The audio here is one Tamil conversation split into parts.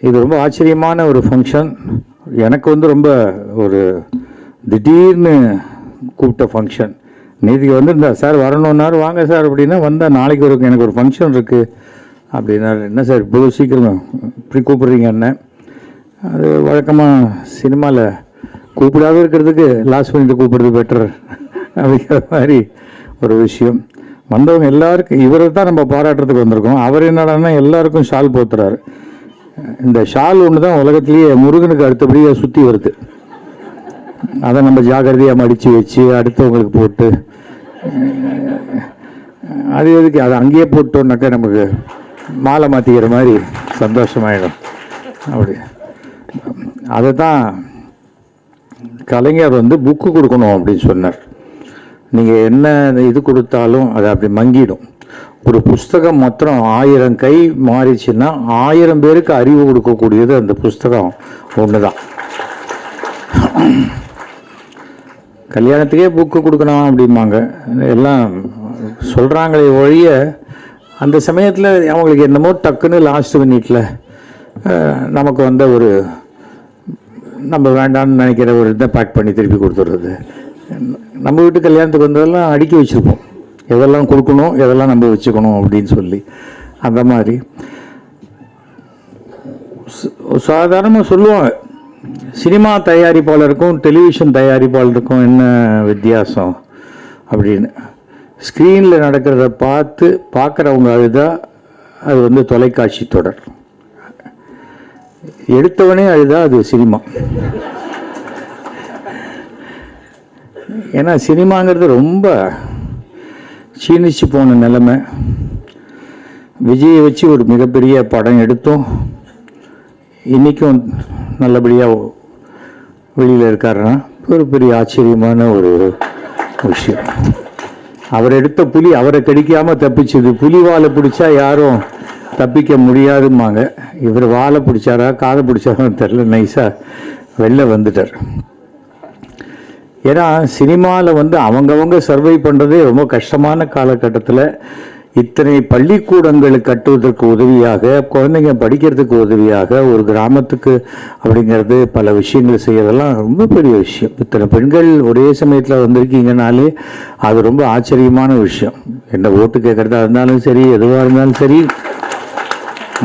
இது ரொம்ப ஆச்சரியமான ஒரு ஃபங்க்ஷன். எனக்கு வந்து ரொம்ப ஒரு திடீர்னு கூப்பிட்ட ஃபங்க்ஷன். நேற்றுக்கு வந்திருந்தா சார் வரணுன்னாரு, வாங்க சார் அப்படின்னா வந்தால் நாளைக்கு எனக்கு ஒரு ஃபங்க்ஷன் இருக்குது அப்படின்னாரு. என்ன சார் இவ்வளோ சீக்கிரமாக இப்படி கூப்பிட்றீங்க என்ன? அது வழக்கமாக சினிமாவில் கூப்பிடாத இருக்கிறதுக்கு லாஸ்ட் பண்ணிட்டு கூப்பிட்றது பெட்டர் அப்படிங்கிற மாதிரி ஒரு விஷயம். வந்தவங்க எல்லாருக்கும் இவரை தான் நம்ம பாராட்டுறதுக்கு வந்திருக்கோம். அவர் என்னடான்னா எல்லாருக்கும் ஷால் போத்துறாரு. இந்த ஷால் ஒன்று தான் உலகத்திலேயே முருகனுக்கு அடுத்தபடியாக சுற்றி வருது. அதை நம்ம ஜாக்கிரதையாக மடித்து வச்சு அடுத்தவங்களுக்கு போட்டு அது எதுக்கு அதை அங்கேயே போட்டோன்னாக்கா நமக்கு மாலை மாற்றிக்கிற மாதிரி சந்தோஷமாயிடும். அப்படி அதை தான் கலைஞர் வந்து புக்கு கொடுக்கணும் அப்படின்னு சொன்னார். நீங்கள் என்ன இது கொடுத்தாலும் அது அப்படி மங்கிடும். ஒரு புஸ்தகம் மாத்திரம் 1000 கை மாறிச்சுன்னா 1000 பேருக்கு அறிவு கொடுக்கக்கூடியது அந்த புஸ்தகம் ஒன்று தான். கல்யாணத்துக்கே புக்கு கொடுக்கணும் அப்படிம்பாங்க, எல்லாம் சொல்கிறாங்களே ஒழிய அந்த சமயத்தில் அவங்களுக்கு என்னமோ டக்குன்னு லாஸ்ட் மினிட்ல நமக்கு வந்த ஒரு நம்ம வேண்டாம்னு நினைக்கிற ஒரு இதை பேக் பண்ணி திருப்பி கொடுத்துட்றது. நம்ம வீட்டு கல்யாணத்துக்கு வந்ததெல்லாம் அடுக்கி வச்சுருப்போம், எதெல்லாம் கொடுக்கணும் எதெல்லாம் நம்ம வச்சுக்கணும் அப்படின்னு சொல்லி. அந்த மாதிரி சாதாரணமாக சொல்லுவாங்க, சினிமா தயாரிப்பாளருக்கும் டெலிவிஷன் தயாரிப்பாளருக்கும் என்ன வித்தியாசம் அப்படின்னு. ஸ்க்ரீனில் நடக்கிறத பார்க்குறவங்க அழுதா அது வந்து தொலைக்காட்சி தொடர், எடுத்தவனே அழுதா அது சினிமா. ஏன்னா சினிமாங்கிறது ரொம்ப சீனிச்சு போன நிலைமை. விஜயை வச்சு ஒரு மிகப்பெரிய படம் எடுத்தோம், இன்றைக்கும் நல்லபடியாக வெளியில் இருக்காருன்னா ஒரு பெரிய ஆச்சரியமான ஒரு விஷயம். அவர் எடுத்த புலி அவரை கடிக்காமல் தப்பிச்சுது. புலி வாழை பிடிச்சா யாரும் தப்பிக்க முடியாதுமாங்க. இவர் வாழை பிடிச்சாரா காதை பிடிச்சாரான்னு தெரில, நைஸாக வெளில வந்துட்டார். ஏன்னா சினிமாவில் வந்து அவங்கவங்க சர்வை பண்ணுறதே ரொம்ப கஷ்டமான காலகட்டத்தில் இத்தனை பள்ளிக்கூடங்களை கட்டுவதற்கு உதவியாக, குழந்தைங்க படிக்கிறதுக்கு உதவியாக, ஒரு கிராமத்துக்கு அப்படிங்கிறது பல விஷயங்கள் செய்யறதெல்லாம் ரொம்ப பெரிய விஷயம். இத்தனை பெண்கள் ஒரே சமயத்தில் வந்திருக்கீங்கனாலே அது ரொம்ப ஆச்சரியமான விஷயம். என்ன ஓட்டு கேட்கறதா இருந்தாலும் சரி, எதுவாக இருந்தாலும் சரி,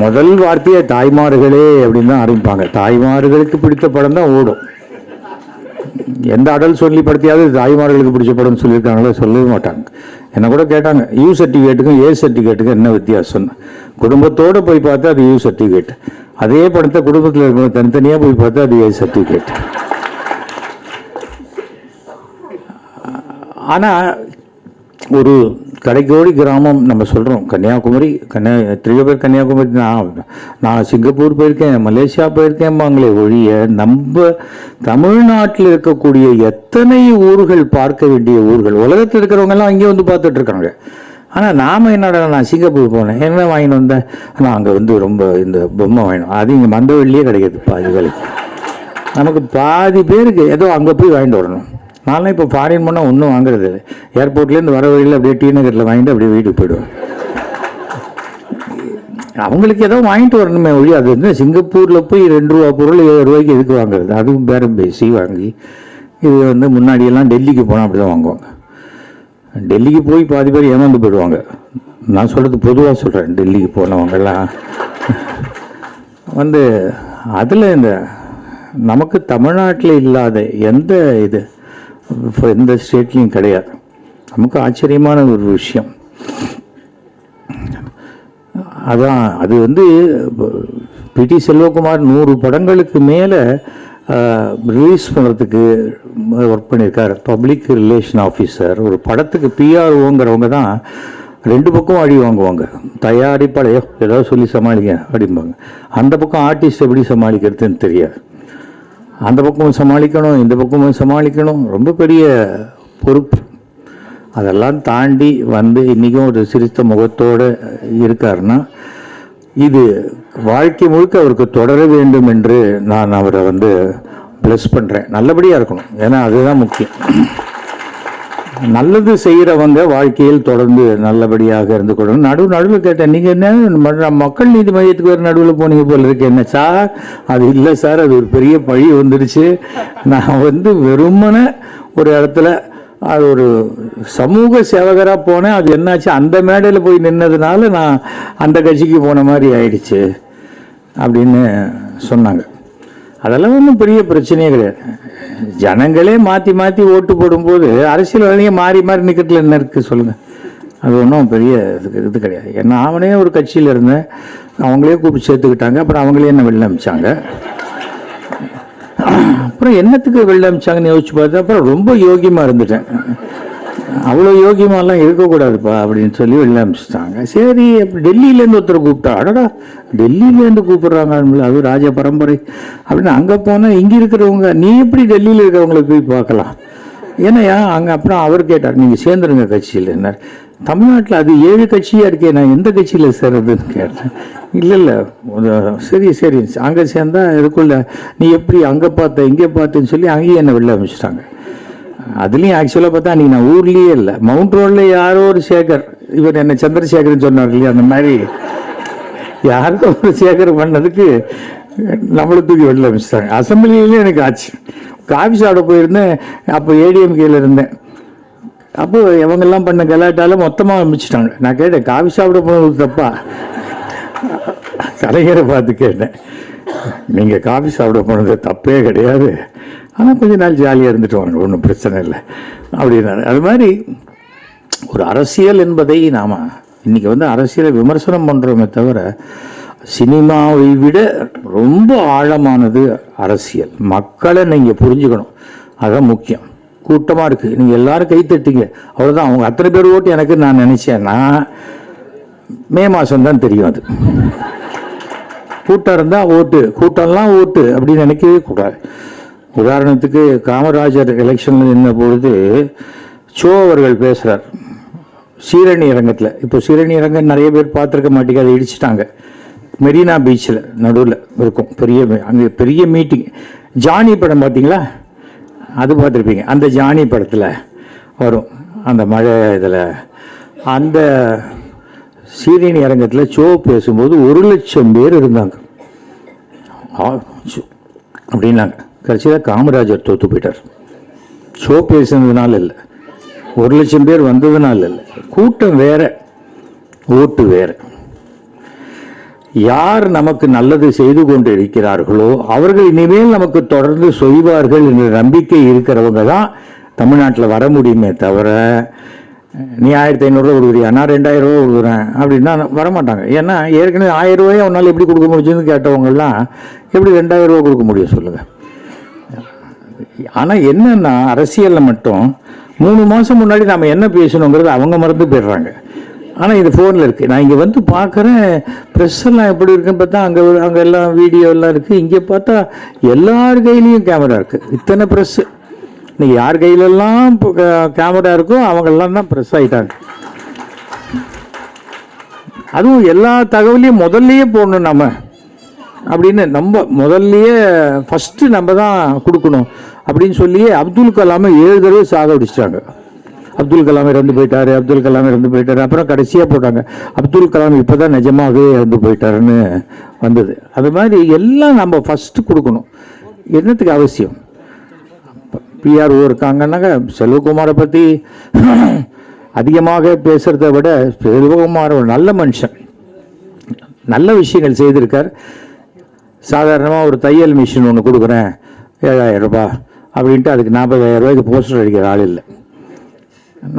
முதல் வார்த்தையை தாய்மார்களே அப்படின்னு தான் ஆரம்பிப்பாங்க. தாய்மார்களுக்கு பிடித்த படம் தான் ஓடும். எந்த அடல் சொல்லி படுத்தியாவது தாய்மார்களுக்கு பிடிச்ச படம் சொல்லியிருக்காங்களோ சொல்லவே மாட்டாங்க. என்ன கூட கேட்டாங்க, யூ சர்டிஃபிகேட்டுக்கும் ஏ சர்டிஃபிகேட்டுக்கும் என்ன வித்தியாசம்? குடும்பத்தோடு போய் பார்த்தா அது யூ சர்டிஃபிகேட், அதே படத்தை குடும்பத்தில் இருக்கணும் தனித்தனியாக போய் பார்த்தா அது ஏ சர்டிஃபிகேட். ஆனால் ஒரு கடைக்கோடி கிராமம் நம்ம சொல்கிறோம் கன்னியாகுமரி, எத்தனையோ பேர் கன்னியாகுமரி, நான் சிங்கப்பூர் போயிருக்கேன், மலேசியா போயிருக்கேன்பாங்களே ஒழிய நம்ம தமிழ்நாட்டில் இருக்கக்கூடிய எத்தனை ஊர்கள், பார்க்க வேண்டிய ஊர்கள், உலகத்தில் இருக்கிறவங்கெல்லாம் அங்கேயே வந்து பார்த்துட்டு இருக்காங்க. ஆனால் நாம் என்னடா, நான் சிங்கப்பூர் போனேன், என்ன வாங்கிட்டு வந்தேன், ஆனால் அங்கே வந்து ரொம்ப இந்த பொம்மை வாங்கினோம், அது இங்கே மந்தவெளியே கிடைக்கிது பாதி வேலைக்கு. நமக்கு பாதி பேருக்கு ஏதோ அங்கே போய் வாங்கிட்டு வரணும். நானும் இப்போ ஃபாரின் போனால் ஒன்றும் வாங்குறது இல்லை. ஏர்போர்ட்லேருந்து வர வழியில் அப்படியே டி நகரில் வாங்கிட்டு அப்படியே வீட்டுக்கு போயிடுவேன். அவங்களுக்கு ஏதோ வாங்கிட்டு வரணுமே ஒழி, அது வந்து சிங்கப்பூரில் போய் 2 ரூபா பொருள் 7 ரூபாய்க்கு எதுக்கு வாங்குறது? அதுவும் பேரம் பேசி வாங்கி. இது வந்து முன்னாடியெல்லாம் டெல்லிக்கு போனால் அப்படி தான் வாங்குவாங்க. டெல்லிக்கு போய் பாதி பேர் ஏமாந்து போயிடுவாங்க. நான் சொல்கிறது பொதுவாக சொல்கிறேன். டெல்லிக்கு போனவங்கெல்லாம் வந்து அதில் இந்த நமக்கு தமிழ்நாட்டில் இல்லாத எந்த ஸ்டேட்லையும் கிடையாது. நமக்கு ஆச்சரியமான ஒரு விஷயம் அதான். அது வந்து பிடி செல்வகுமார் 100 படங்களுக்கு மேலே ரிலீஸ் பண்ணுறதுக்கு ஒர்க் பண்ணியிருக்கார். Public relation officer. ஒரு படத்துக்கு பிஆர்ஓங்கிறவங்க தான் 2 பக்கம் அடி வாங்குவாங்க. தயாரிப்பாளையோ ஏதாவது சொல்லி சமாளிங்க அப்படிம்பாங்க. அந்த பக்கம் ஆர்டிஸ்ட் எப்படி சமாளிக்கிறதுன்னு தெரியாது. அந்த பக்கமும் சமாளிக்கணும், இந்த பக்கமும் சமாளிக்கணும், ரொம்ப பெரிய பொறுப்பு. அதெல்லாம் தாண்டி வந்து இன்றைக்கும் ஒரு சிரித்த முகத்தோடு இருக்காருன்னா இது வாழ்க்கை முழுக்க அவருக்கு தொடர வேண்டும் என்று நான் அவரை வந்து பிளஸ் பண்ணுறேன். நல்லபடியாக இருக்கணும், ஏன்னா அதுதான் முக்கியம். நல்லது செய்கிறவங்க வாழ்க்கையில் தொடர்ந்து நல்லபடியாக இருந்து கொள்ளணும். நடுவில் கேட்டேன், நீங்கள் என்ன மக்கள் நீதி மையத்துக்கு வேறு நடுவில் போனீங்க போல இருக்கு. என்ன சார்? அது இல்லை சார், அது ஒரு பெரிய பழி வந்துடுச்சு. நான் வெறுமன ஒரு இடத்துல அது ஒரு சமூக சேவகராக போனேன். அது என்னாச்சு, அந்த மேடையில் போய் நின்னதுனால நான் அந்த கட்சிக்கு போன மாதிரி ஆயிடுச்சு அப்படின்னு சொன்னாங்க. அதெல்லாம் ஒன்றும் பெரிய பிரச்சனையே கிடையாது. ஜனங்களே மாற்றி மாற்றி ஓட்டு போடும்போது அரசியல்வாதிங்க மாறி மாறி நிற்கிறதுல என்ன இருக்குது சொல்லுங்கள்? அது ஒன்றும் பெரிய இது கிடையாது. ஏன்னா அவனே ஒரு கட்சியில் இருந்தேன், அவங்களே கூப்பிட்டு சேர்த்துக்கிட்டாங்க. அப்புறம் அவங்களே என்ன வெளில அமிச்சாங்க. அப்புறம் என்னத்துக்கு வெளில அமிச்சாங்கன்னு யோசிச்சு பார்த்தேன். அப்புறம் ரொம்ப யோகியமாக இருந்துட்டேன். அவ்வளோ யோகியமாலாம் இருக்கக்கூடாதுப்பா அப்படின்னு சொல்லி வெளில அமிச்சிட்டாங்க. சரி, அப்படி டெல்லியிலேருந்து ஒருத்தர் கூப்பிட்டா, அடடா டெல்லியிலேருந்து கூப்பிட்றாங்க, அது ராஜ பரம்பரை அப்படின்னு. அங்கே போனால் இங்கே இருக்கிறவங்க, நீ எப்படி டெல்லியில் இருக்கிறவங்களை போய் பார்க்கலாம்? ஏன்னா அங்கே அப்புறம் அவர் கேட்டார், நீங்கள் சேர்ந்துருங்க கட்சியில். என்ன தமிழ்நாட்டில் அது 7 கட்சியாக இருக்கே, நான் எந்த கட்சியில் சேர்றதுன்னு கேட்டேன். இல்லை சரி சரி அங்கே சேர்ந்தா இதுக்குள்ள நீ எப்படி அங்கே பார்த்த இங்கே பார்த்தேன்னு சொல்லி அங்கேயும் என்னை வெளில அமிச்சிட்டாங்க. அதுலேயும் ஆக்சுவலாக பார்த்தா அன்றைக்கி நான் ஊர்லேயே இல்லை, மவுண்ட் ரோடில் யாரோ ஒரு சேகர், இவர் என்ன சந்திரசேகர்னு சொன்னார் இல்லையா, அந்த மாதிரி யாரோ ஒரு சேகர் பண்ணதுக்கு நம்மளை தூக்கி வெளில அமிச்சிட்டாங்க. அசம்பிளிலேயும் எனக்கு ஆச்சு. காஃபி சாப்பிட போயிருந்தேன், அப்போ ஏடிஎம்கேல இருந்தேன். அப்போது இவங்கெல்லாம் பண்ண கலாட்டால மொத்தமாக அமிச்சிட்டாங்க. நான் கேட்டேன், காஃபி சாப்பிட போனது தப்பா? கலைஞரை பார்த்து கேட்டேன், நீங்கள் காஃபி சாப்பிட போனது தப்பே கிடையாது, ஆனால் கொஞ்ச நாள் ஜாலியாக இருந்துட்டு வாங்க, ஒன்றும் பிரச்சனை இல்லை அப்படின்னாரு. அது மாதிரி ஒரு அரசியல் என்பதை நாம் இன்றைக்கி அரசியலை விமர்சனம் பண்ணுறோமே தவிர, சினிமாவை விட ரொம்ப ஆழமானது அரசியல். மக்களை நீங்கள் புரிஞ்சுக்கணும், அதுதான் முக்கியம். கூட்டமாக இருக்குது, நீங்கள் எல்லோரும் கைத்தட்டிங்க, அவ்வளோதான். அவங்க அத்தனை பேர் ஓட்டு எனக்கு நான் நினச்சேன்னா மே மாதம்தான் தெரியும். அது கூட்டம் இருந்தால் ஓட்டு, கூட்டம்லாம் ஓட்டு அப்படின்னு நினைக்கவே கூடாது. உதாரணத்துக்கு காமராஜர் எலெக்ஷனில் நின்ற பொழுது சோ அவர்கள் பேசுகிறார் சீரணி அரங்கத்தில். இப்போ சீரணி அரங்கம் நிறைய பேர் பார்த்துருக்க மாட்டேங்க, அதை இடிச்சிட்டாங்க. மெரினா பீச்சில் நடுவில் இருக்கும் பெரிய, அங்கே பெரிய மீட்டிங். ஜானி படம் பார்த்தீங்களா? அது பார்த்துருப்பீங்க. அந்த ஜானி படத்தில் வரும் அந்த மழை இதில். அந்த சீரணி அரங்கத்தில் சோ பேசும்போது 1,00,000 பேர் இருந்தாங்க அப்படின்னாங்க. கடைசியில் காமராஜர் தோற்று போயிட்டார். ஷோ பேசுனதுனால இல்லை, 1,00,000 பேர் வந்ததுனால இல்லை. கூட்டம் வேற, ஓட்டு வேற. யார் நமக்கு நல்லது செய்து கொண்டு இருக்கிறார்களோ அவர்கள் இனிமேல் நமக்கு தொடர்ந்து செய்வார்கள் என்ற நம்பிக்கை இருக்கிறவங்க தான் தமிழ்நாட்டில் வர முடியுமே தவிர, நீ 1,500 ரூபா கொடுக்குறியா, நான் 2,000 ரூபா கொடுக்குறேன் அப்படின்னா வரமாட்டாங்க. ஏன்னா ஏற்கனவே 1,000 ரூபாயை உன்னால் எப்படி கொடுக்க முடியுதுன்னு கேட்டவங்கலாம் எப்படி 2,000 ரூபா கொடுக்க முடியும் சொல்லுங்கள்? ஆனால் என்னன்னா அரசியலில் மட்டும் 3 மாதம் முன்னாடி நாம் என்ன பேசணுங்கிறது அவங்க மறந்து போயிடுறாங்க. ஆனால் இது ஃபோனில் இருக்குது. நான் இங்கே பார்க்குறேன், ப்ரெஸ் எல்லாம் எப்படி இருக்குன்னு பார்த்தா அங்கே எல்லாம் வீடியோ எல்லாம் இருக்குது. இங்கே பார்த்தா எல்லார் கையிலையும் கேமரா இருக்குது. இத்தனை ப்ரெஸ்ஸு இன்னைக்கு யார் கையிலெல்லாம் கேமரா இருக்கோ அவங்கெல்லாம் தான் ப்ரெஸ் ஆகிட்டாங்க. அதுவும் எல்லா தகவலையும் முதல்லையே போடணும் நம்ம அப்படின்னு, நம்ம முதல்லையே ஃபஸ்ட்டு நம்ம தான் கொடுக்கணும் அப்படின்னு சொல்லியே அப்துல் கலாமை 7 தடவை சாகடிச்சிட்டாங்க. அப்துல் கலாம் இறந்து போயிட்டாரு, அப்துல் கலாம் இறந்து போயிட்டாரு. அப்புறம் கடைசியாக போட்டாங்க அப்துல் கலாம் இப்போ தான் நிஜமாகவே இறந்து போயிட்டாருன்னு வந்தது. அது மாதிரி எல்லாம் நம்ம ஃபஸ்ட்டு கொடுக்கணும். என்னத்துக்கு அவசியம்? பிஆர்ஓ இருக்காங்கன்னாங்க, செல்வகுமாரை பற்றி அதிகமாக பேசுகிறத விட செல்வகுமார் ஒரு நல்ல மனுஷன், நல்ல விஷயங்கள் செய்திருக்கார். சாதாரணமாக ஒரு தையல் மிஷின் ஒன்று கொடுக்குறேன் 7,000 ரூபாய் அப்படின்ட்டு அதுக்கு 40,000 ரூபாய்க்கு போஸ்டர் அடிக்கிற ஆள் இல்லை.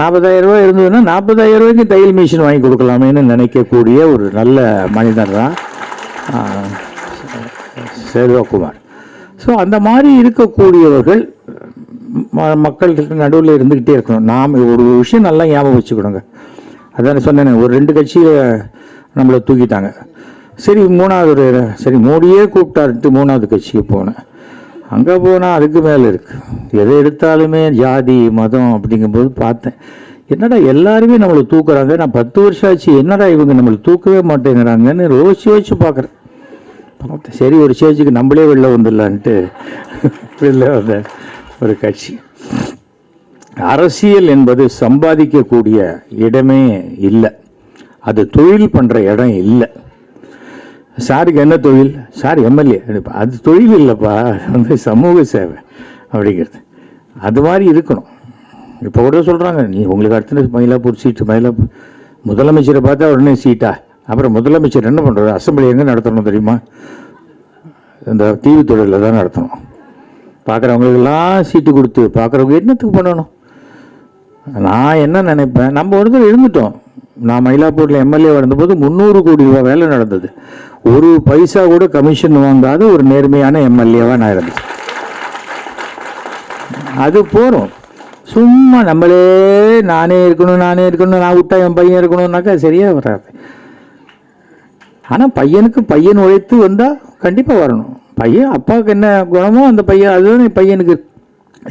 40,000 ரூபாய் இருந்ததுன்னா 40,000 ரூபாய்க்கு தையல் மிஷின் வாங்கி கொடுக்கலாமேன்னு நினைக்கக்கூடிய ஒரு நல்ல மனிதர் தான் செல்வகுமார். ஸோ அந்த மாதிரி இருக்கக்கூடியவர்கள் மக்களுக்கு நடுவில் இருந்துக்கிட்டே இருக்கணும். நாம் ஒரு விஷயம் நல்லா ஞாபகம் வச்சுக்கணுங்க. அதான் சொன்னேன், ஒரு 2 கட்சியை நம்மளை தூக்கிட்டாங்க. சரி, 3வது சரி மோடியே கூப்பிட்டாருட்டு 3வது கட்சிக்கு போனேன். அங்கே போனால் அதுக்கு மேலே இருக்குது. எதை எடுத்தாலுமே ஜாதி மதம் அப்படிங்கும்போது பார்த்தேன், என்னடா எல்லாருமே நம்மளை தூக்குறாங்க. நான் 10 வருஷம் ஆச்சு, என்னடா இவங்க நம்மளை தூக்கவே மாட்டேங்கிறாங்கன்னு யோசிச்சு பார்க்குறேன். சரி, ஒரு ஸ்டேஜுக்கு நம்மளே வெளில வந்துடலான்ட்டு வெளில வந்த ஒரு கட்சி. அரசியல் என்பது சம்பாதிக்கக்கூடிய இடமே இல்லை, அது தொழில் பண்ணுற இடம் இல்லை. சாருக்கு என்ன தொழில்? Sir MLA. அது தொழில் இல்லைப்பா, வந்து சமூக சேவை அப்படிங்கிறது. அது மாதிரி இருக்கணும். இப்போ கூட சொல்கிறாங்க, நீ உங்களுக்கு அடுத்த மயிலாப்பூர் சீட்டு, மயிலாப்பூர் முதலமைச்சரை பார்த்தா உடனே சீட்டா? அப்புறம் முதலமைச்சர் என்ன பண்ணுறது? அசம்பிளி எங்கே நடத்தணும் தெரியுமா? இந்த டிவி தொழிலில் தான் நடத்தணும். பார்க்குறவங்களுக்கெல்லாம் சீட்டு கொடுத்து பார்க்குறவங்க என்னத்துக்கு பண்ணணும்? நான் என்ன நினைப்பேன், நம்ம ஒருத்தர் இருந்துட்டோம். நான் மயிலாப்பூரில் எம்எல்ஏ இருந்தபோது 300 கோடி ரூபா வேலை நடந்தது. ஒரு பைசா கூட கமிஷன் வாங்காத ஒரு நேர்மையான எம்எல்ஏவாக நான் இருந்தேன். அது போகிறோம். சும்மா நம்மளே நானே இருக்கணும், நான் விட்டா என் பையன் இருக்கணும்னாக்கா சரியாக வராது. ஆனால் பையனுக்கு பையன் உழைத்து வந்தால் கண்டிப்பாக வரணும். பையன் அப்பாவுக்கு என்ன குணமோ அந்த பையன் அதுதான் பையனுக்கு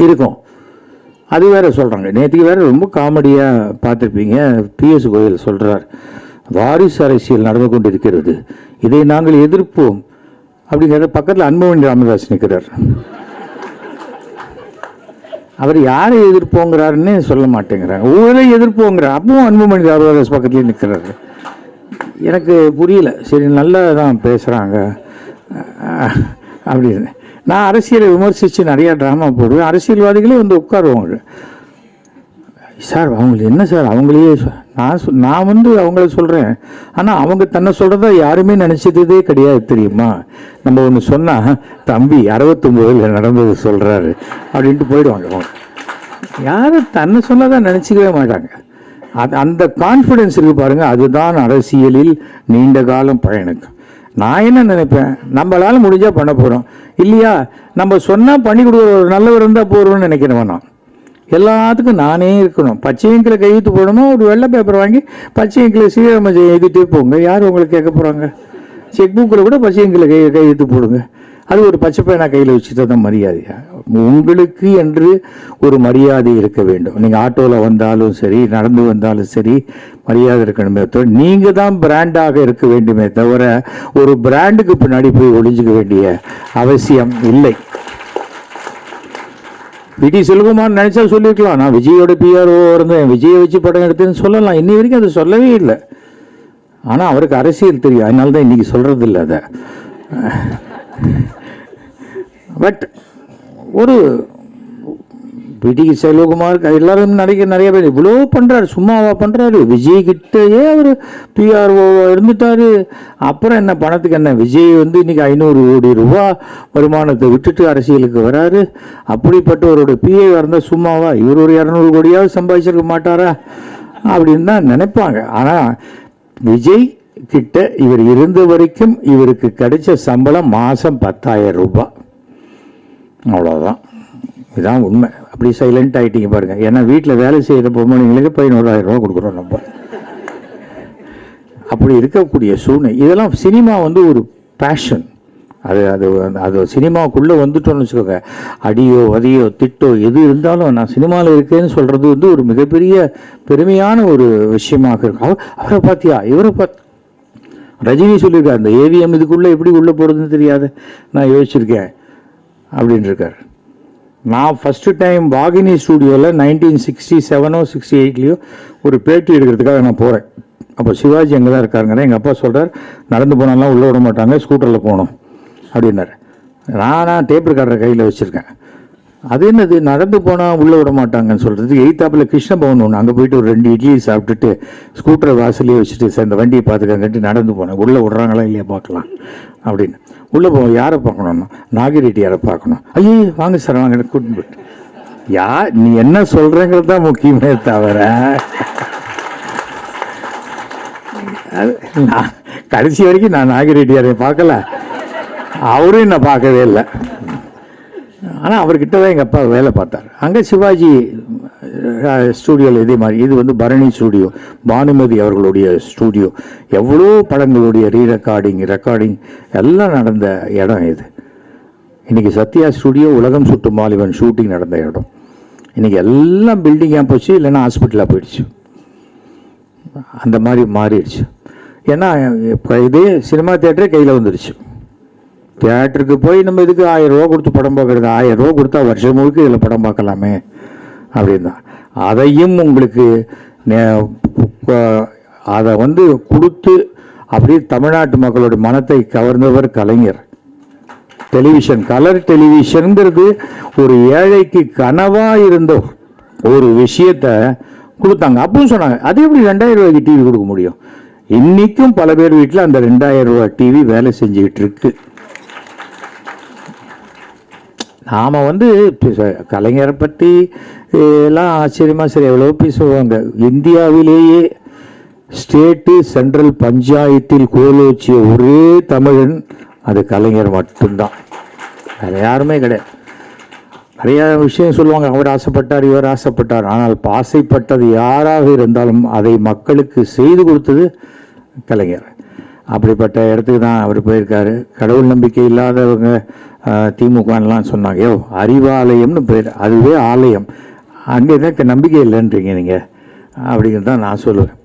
இருக்கும். அது வேற சொல்கிறாங்க. நேற்றுக்கு வேற ரொம்ப காமெடியாக பார்த்துருப்பீங்க. பிஎஸ் கோயல் சொல்கிறார், வாரிசு அரசியல் நடந்து கொண்டிருக்கிறது, இதை நாங்கள் எதிர்ப்போம் அப்படிங்கிற. பக்கத்தில் அன்புமணி ராமதாஸ் நிற்கிறார். அவர் யாரை எதிர்ப்போங்கிறாருன்னு சொல்ல மாட்டேங்கிறாங்க, ஊழலை எதிர்ப்போங்கிறார். அப்பவும் அன்புமணி ராமதாஸ் பக்கத்துலேயே நிற்கிறாரு. எனக்கு புரியல. சரி, நல்லா தான் பேசுகிறாங்க அப்படின்னு. நான் அரசியலை விமர்சித்து நிறையா ட்ராமா போடுவேன். அரசியல்வாதிகளே வந்து உட்காருவாங்க. சார் அவங்களுக்கு என்ன சார், அவங்களையே நான் வந்து அவங்கள சொல்கிறேன். ஆனால் அவங்க தன்னை சொல்கிறதா யாருமே நினச்சதே கிடையாது தெரியுமா? நம்ம ஒன்று சொன்னால் தம்பி 69 நடந்தது சொல்கிறாரு அப்படின்ட்டு போயிடுவாங்க. அவங்க யாரும் தன்னை சொன்னதான் நினச்சிக்கவே மாட்டாங்க. அந்த கான்ஃபிடென்ஸ் இருக்குது பாருங்கள், அதுதான் அரசியலில் நீண்ட காலம் பயணிக்கும். நான் என்ன நினைப்பேன், நம்மளால் முடிஞ்சால் பண்ண போகிறோம், இல்லையா நம்ம சொன்னால் பண்ணி கொடுக்குற ஒரு நல்லவர் இருந்தால் போகிறோம்னு நினைக்கிறேன். நான் எல்லாத்துக்கும் நானே இருக்கணும். பச்சை இங்கில் கையெழுத்து போடணும், ஒரு வெள்ளை பேப்பர் வாங்கி பச்சை இங்கில் சீரமை எழுதிட்டே போங்க. யார் உங்களுக்கு கேட்க போகிறாங்க? செக் புக்கில் கூட பச்சை இங்கில் கையெழுத்து போடுங்க. அது ஒரு பச்சை பேனா கையில் வச்சுட்டு தான் மரியாதையா? உங்களுக்கு என்று ஒரு மரியாதை இருக்க வேண்டும். நீங்கள் ஆட்டோவில் வந்தாலும் சரி, நடந்து வந்தாலும் சரி, மரியாதை இருக்கணுமே தவிர நீங்கள் தான் பிராண்டாக இருக்க வேண்டுமே தவிர ஒரு பிராண்டுக்கு பின்னாடி போய் ஒளிஞ்சிக்க வேண்டிய அவசியம் இல்லை. விடி செல்வகுமார் நினைச்சா சொல்லியிருக்கலாம், நான் விஜயோட பிஆர்ஓ இருந்தேன், விஜயை வச்சு படம் எடுத்தேன்னு சொல்லலாம். இன்னி வரைக்கும் அதை சொல்லவே இல்லை. ஆனால் அவருக்கு அரசியல் தெரியும், அதனால தான் இன்னைக்கு சொல்றது இல்லை அதை. பட் ஒரு விடி செல்வகுமார் எல்லாரும் நிறைய பேர் இவ்வளோ பண்ணுறாரு, சும்மாவா பண்ணுறாரு? விஜய் கிட்டேயே அவர் பிஆர்ஓ இருந்துட்டாரு. அப்புறம் என்ன, பணத்துக்கு என்ன? விஜய் வந்து இன்னைக்கு 500 கோடி ரூபா வருமானத்தை விட்டுட்டு அரசியலுக்கு வராரு. அப்படிப்பட்டவரோட பிஏ இருந்தால் சும்மாவா? இவர் ஒரு 200 கோடியாவது சம்பாதிச்சிருக்க மாட்டாரா அப்படின்னு தான் நினைப்பாங்க. ஆனால் விஜய் கிட்ட இவர் இருந்த வரைக்கும் இவருக்கு கிடைச்ச சம்பளம் மாதம் 10,000 ரூபாய், அவ்வளோதான். இதுதான் உண்மை. அப்படி சைலண்ட் ஆகிட்டீங்க பாருங்கள். ஏன்னா வீட்டில் வேலை செய்கிற பொம்பளைங்களுக்கு 11,000 ரூபா கொடுக்குறோம் நம்ம. அப்படி இருக்கக்கூடிய சூழ்நிலை. இதெல்லாம் சினிமா வந்து ஒரு பேஷன். அது சினிமாவுக்குள்ளே வந்துட்டோன்னு வச்சுக்கோங்க, அடியோ வதியோ திட்டோ எது இருந்தாலும் நான் சினிமாவில் இருக்கேன்னு சொல்கிறது வந்து ஒரு மிகப்பெரிய பெருமையான ஒரு விஷயமாக இருக்கும். அவரை பார்த்தியா, இவரை பார்த்து ரஜினி சொல்லியிருக்கார், அந்த ஏவிஎம் இதுக்குள்ளே எப்படி உள்ளே போகிறதுன்னு தெரியாது, நான் யோசிச்சிருக்கேன் அப்படின்னு இருக்கார். நான் ஃபஸ்ட்டு டைம் வாகினி ஸ்டூடியோவில் 1967 68 ஒரு பேட்டி எடுக்கிறதுக்காக நான் போகிறேன். அப்போ சிவாஜி அங்கே தான் இருக்காருங்க. எங்கள் அப்பா சொல்கிறார், நடந்து போனாலாம் உள்ளே விட மாட்டாங்க, ஸ்கூட்டரில் போகணும் அப்படின்னாரு. நான் டேப் ரெக்கார்டரை கையில் வச்சுருக்கேன். அது என்னது நடந்து போனால் உள்ளே விட மாட்டாங்கன்னு சொல்கிறது? எய்த்தாப்பில் கிருஷ்ணபவன் ஒன்று, அங்கே போயிட்டு ஒரு 2 இட்லி சாப்பிட்டுட்டு ஸ்கூட்டரை வாசலையே வச்சுட்டு சார் இந்த வண்டியை பார்த்துக்கங்கன்ட்டு நடந்து போனேன். உள்ளே விட்றாங்களா இல்லையா பார்க்கலாம் அப்படின்னு. உள்ளே போவோம், யாரை பார்க்கணும்னா நாகிரெட்டி யாரை பார்க்கணும். ஐயோ வாங்க சார் வாங்க கூட்டின்னு போயிட்டு. நீ என்ன சொல்கிறேங்கிறது தான் முக்கியமே தவிர நான் கடைசி வரைக்கும் நான் நாகிரெட்டியாரை பார்க்கல, அவரும் நான் பார்க்கவே இல்லை. ஆனால் அவர்கிட்ட தான் எங்கள் அப்பா வேலை பார்த்தார். அங்கே சிவாஜி ஸ்டூடியோவில் இதே மாதிரி. இது வந்து பரணி ஸ்டூடியோ, பானுமதி அவர்களுடைய ஸ்டூடியோ. எவ்வளோ படங்களுடைய ரெக்கார்டிங் எல்லாம் நடந்த இடம் இது. இன்றைக்கி சத்யா ஸ்டூடியோ உலகம் சுட்டு மாலிவன் ஷூட்டிங் நடந்த இடம். இன்றைக்கி எல்லாம் பில்டிங்காக போச்சு, இல்லைன்னா ஹாஸ்பிட்டலாக போயிடுச்சு. அந்த மாதிரி மாறிடுச்சு. ஏன்னா இப்போ இதே சினிமா தியேட்டரே கையில் வந்துடுச்சு. தியேட்டருக்கு போய் நம்ம இதுக்கு 1000 ரூபா கொடுத்து படம் பார்க்குறது, 1000 ரூபா கொடுத்தா வருஷம் முழுக்க இதில் படம் பார்க்கலாமே அப்படின்னா அதையும் உங்களுக்கு அதை வந்து கொடுத்து அப்படியே தமிழ்நாட்டு மக்களோட மனத்தை கவர்ந்தவர் கலைஞர். டெலிவிஷன், கலர் டெலிவிஷனுங்கிறது ஒரு ஏழைக்கு கனவா இருந்த ஒரு விஷயத்த கொடுத்தாங்க. அப்பவும் சொன்னாங்க, அது எப்படி 2000 ரூபாய்க்கு டிவி கொடுக்க முடியும்? இன்னைக்கும் பல பேர் வீட்டில் அந்த 2000 ரூபாய் டிவி வேலை செஞ்சுக்கிட்டு இருக்கு. நாம வந்து கலைஞரை பற்றி எல்லாம் ஆச்சரியமா சரி எவ்வளோ பேசுவாங்க. இந்தியாவிலேயே ஸ்டேட்டு சென்ட்ரல் பஞ்சாயத்தில் கோலோச்சிய ஒரே தமிழன் அது கலைஞர் மட்டும்தான், வேற யாருமே கிடையாது. நிறைய விஷயம் சொல்லுவாங்க, அவர் ஆசைப்பட்டார், இவர் ஆசைப்பட்டார். ஆனால் ஆசைப்பட்டது யாராக இருந்தாலும் அதை மக்களுக்கு செய்து கொடுத்தது கலைஞர். அப்படிப்பட்ட இடத்துக்கு தான் அவர் போயிருக்காரு. கடவுள் நம்பிக்கை இல்லாதவங்க திமுகலாம் சொன்னாங்க, யோ அறிவாலயம்னு பேர், அதுவே ஆலயம், அங்கே தான் நம்பிக்கை இல்லைன்றீங்க நீங்கள் அப்படிங்கிறது தான் நான் சொல்லுவேன்.